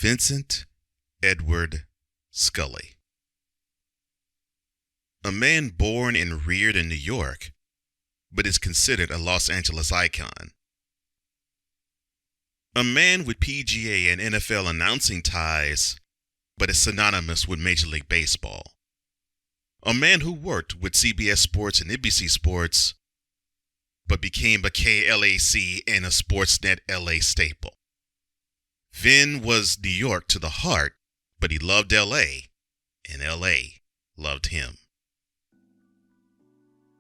Vincent Edward Scully. A man born and reared in New York, but is considered a Los Angeles icon. A man with PGA and NFL announcing ties, but is synonymous with Major League Baseball. A man who worked with CBS Sports and NBC Sports, but became a KLAC and a Sportsnet LA staple. Vin was New York to the heart, but he loved LA, and LA loved him.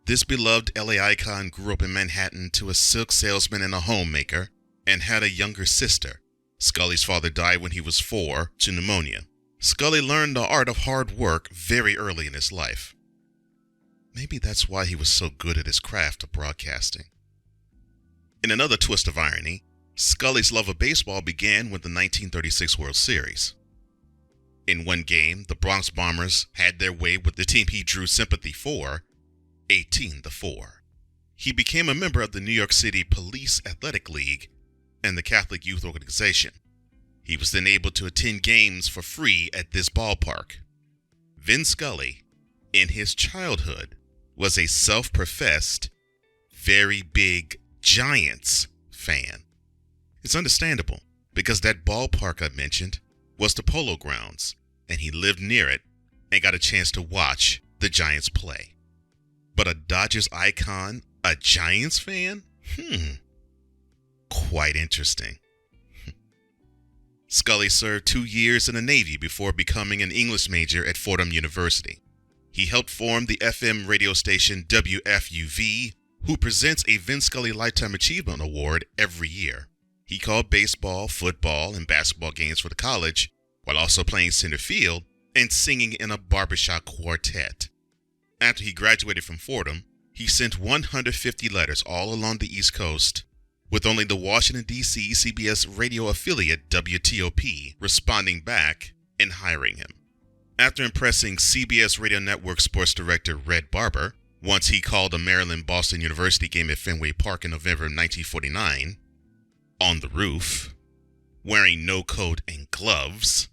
This beloved LA icon grew up in Manhattan to a silk salesman and a homemaker, and had a younger sister. Scully's father died when he was 4 to pneumonia. Scully learned the art of hard work very early in his life. Maybe that's why he was so good at his craft of broadcasting. In another twist of irony, Scully's love of baseball began with the 1936 World Series. In one game, the Bronx Bombers had their way with the team he drew sympathy for, 18-4. He became a member of the New York City Police Athletic League and the Catholic Youth Organization. He was then able to attend games for free at this ballpark. Vin Scully, in his childhood, was a self-professed, very big Giants fan. It's understandable because that ballpark I mentioned was the Polo Grounds, and he lived near it and got a chance to watch the Giants play. But a Dodgers icon, a Giants fan? Quite interesting. Scully served 2 years in the Navy before becoming an English major at Fordham University. He helped form the FM radio station WFUV, who presents a Vin Scully Lifetime Achievement Award every year. He called baseball, football, and basketball games for the college, while also playing center field and singing in a barbershop quartet. After he graduated from Fordham, he sent 150 letters all along the East Coast, with only the Washington, D.C. CBS radio affiliate WTOP responding back and hiring him. After impressing CBS Radio Network sports director Red Barber, once he called a Maryland-Boston University game at Fenway Park in November 1949, on the roof, wearing no coat and gloves,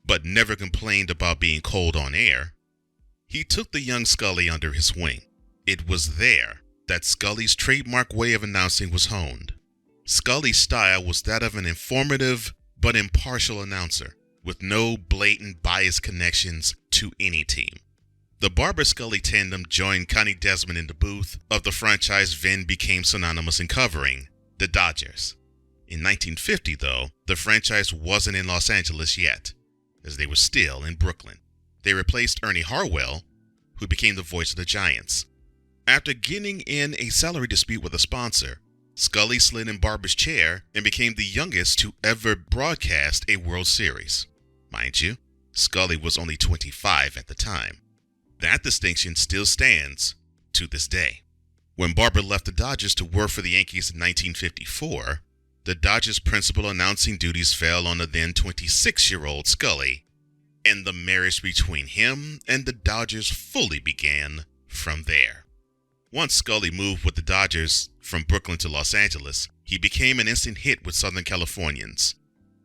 but never complained about being cold on air, he took the young Scully under his wing. It was there that Scully's trademark way of announcing was honed. Scully's style was that of an informative but impartial announcer, with no blatant bias connections to any team. The Barber-Scully tandem joined Connie Desmond in the booth of the franchise Vin became synonymous in covering, the Dodgers. In 1950, though, the franchise wasn't in Los Angeles yet, as they were still in Brooklyn. They replaced Ernie Harwell, who became the voice of the Giants. After getting in a salary dispute with a sponsor, Scully slid in Barber's chair and became the youngest to ever broadcast a World Series. Mind you, Scully was only 25 at the time. That distinction still stands to this day. When Barber left the Dodgers to work for the Yankees in 1954, the Dodgers' principal announcing duties fell on the then 26-year-old Scully, and the marriage between him and the Dodgers fully began from there. Once Scully moved with the Dodgers from Brooklyn to Los Angeles, he became an instant hit with Southern Californians.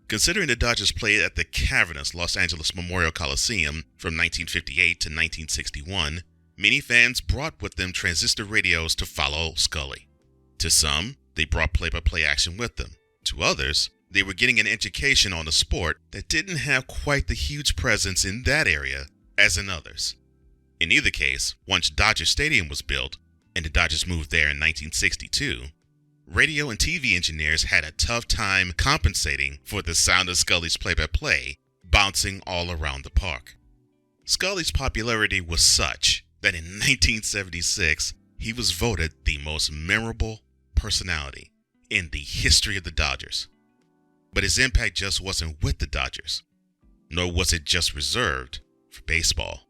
Considering the Dodgers played at the cavernous Los Angeles Memorial Coliseum from 1958 to 1961, many fans brought with them transistor radios to follow Scully. To some, they brought play-by-play action with them. To others, they were getting an education on a sport that didn't have quite the huge presence in that area as in others. In either case, once Dodger Stadium was built, and the Dodgers moved there in 1962, radio and TV engineers had a tough time compensating for the sound of Scully's play-by-play bouncing all around the park. Scully's popularity was such that in 1976, he was voted the most memorable personality in the history of the Dodgers. But his impact just wasn't with the Dodgers, nor was it just reserved for baseball.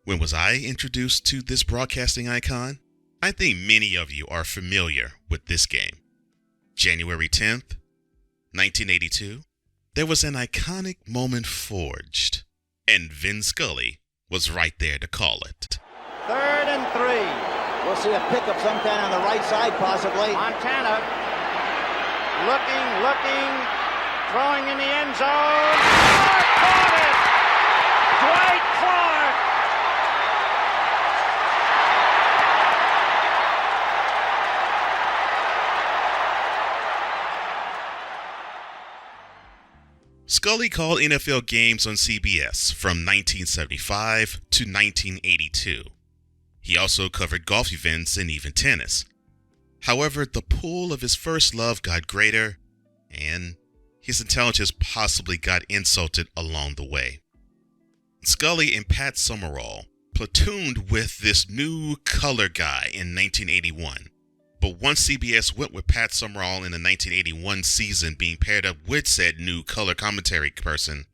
When was I introduced to this broadcasting icon? I think many of you are familiar with this game. January 10th, 1982, there was an iconic moment forged, and Vin Scully was right there to call it. 3rd and 3. We'll see a pickup sometime on the right side, possibly. Montana looking, throwing in the end zone. Clark caught it! Dwight Clark! Scully called NFL games on CBS from 1975 to 1982. He also covered golf events and even tennis. However, the pull of his first love got greater, and his intelligence possibly got insulted along the way. Scully and Pat Summerall platooned with this new color guy in 1981. But once CBS went with Pat Summerall in the 1981 season being paired up with said new color commentary person,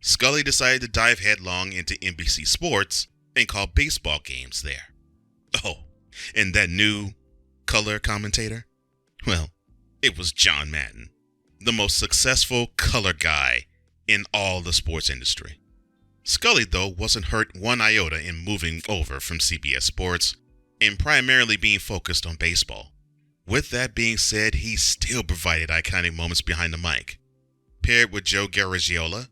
Scully decided to dive headlong into NBC Sports and call baseball games there. Oh, and that new color commentator? Well, it was John Madden, the most successful color guy in all the sports industry. Scully, though, wasn't hurt one iota in moving over from CBS Sports and primarily being focused on baseball. With that being said, he still provided iconic moments behind the mic. Paired with Joe Garagiola,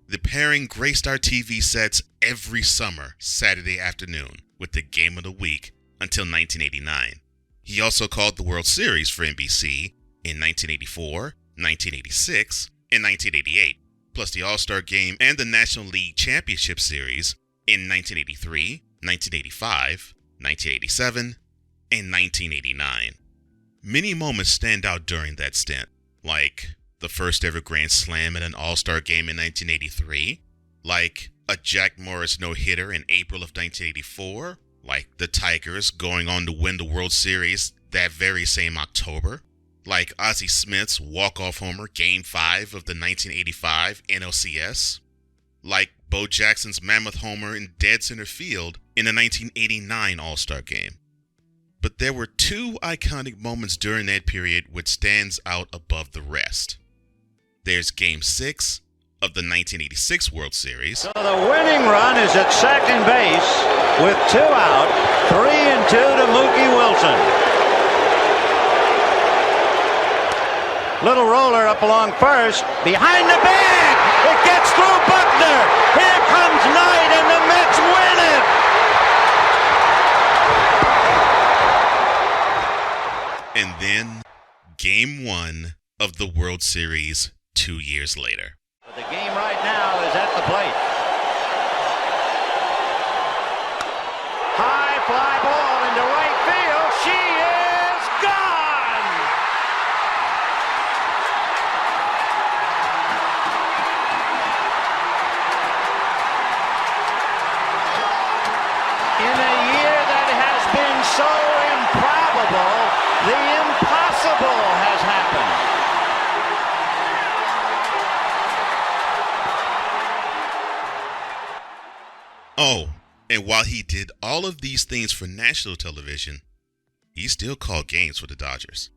the pairing graced our TV sets every summer, Saturday afternoon, with the game of the week until 1989. He also called the World Series for NBC in 1984, 1986, and 1988, plus the All-Star Game and the National League Championship Series in 1983, 1985, 1987, and 1989. Many moments stand out during that stint, like the first ever Grand Slam at an All-Star Game in 1983, like a Jack Morris no-hitter in April of 1984, like the Tigers going on to win the World Series that very same October, like Ozzie Smith's walk-off homer Game 5 of the 1985 NLCS, like Bo Jackson's mammoth homer in dead center field in the 1989 All-Star Game. But there were two iconic moments during that period which stands out above the rest. There's Game 6 of the 1986 World Series. So the winning run is at second base with 2 out, 3-2 to Mookie Wilson. Little roller up along first, behind the bag. It gets through Buckner. Here comes Knight, and the Mets win it. And then Game 1 of the World Series 2 years later. The game right now is at the plate. High fly ball into right field. She is gone. In a year that has been so improbable, the impossible has happened. Oh, and while he did all of these things for national television, he still called games for the Dodgers.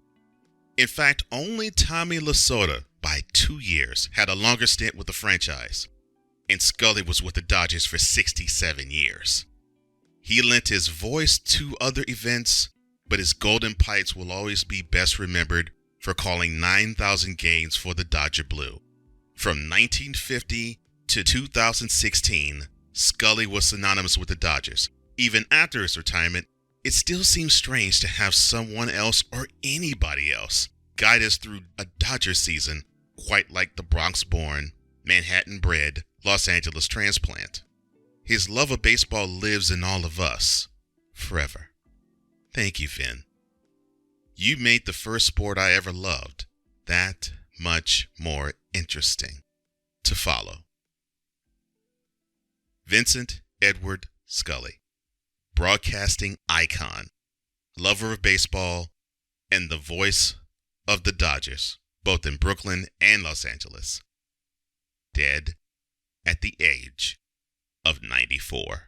In fact, only Tommy Lasorda, by 2 years, had a longer stint with the franchise, and Scully was with the Dodgers for 67 years. He lent his voice to other events, but his golden pipes will always be best remembered for calling 9,000 games for the Dodger Blue. From 1950 to 2016, Scully was synonymous with the Dodgers. Even after his retirement, it still seems strange to have someone else or anybody else guide us through a Dodger season quite like the Bronx-born, Manhattan-bred, Los Angeles transplant. His love of baseball lives in all of us, forever. Thank you, Vin. You made the first sport I ever loved that much more interesting to follow. Vincent Edward Scully, broadcasting icon, lover of baseball, and the voice of the Dodgers, both in Brooklyn and Los Angeles. Dead at the age of 94.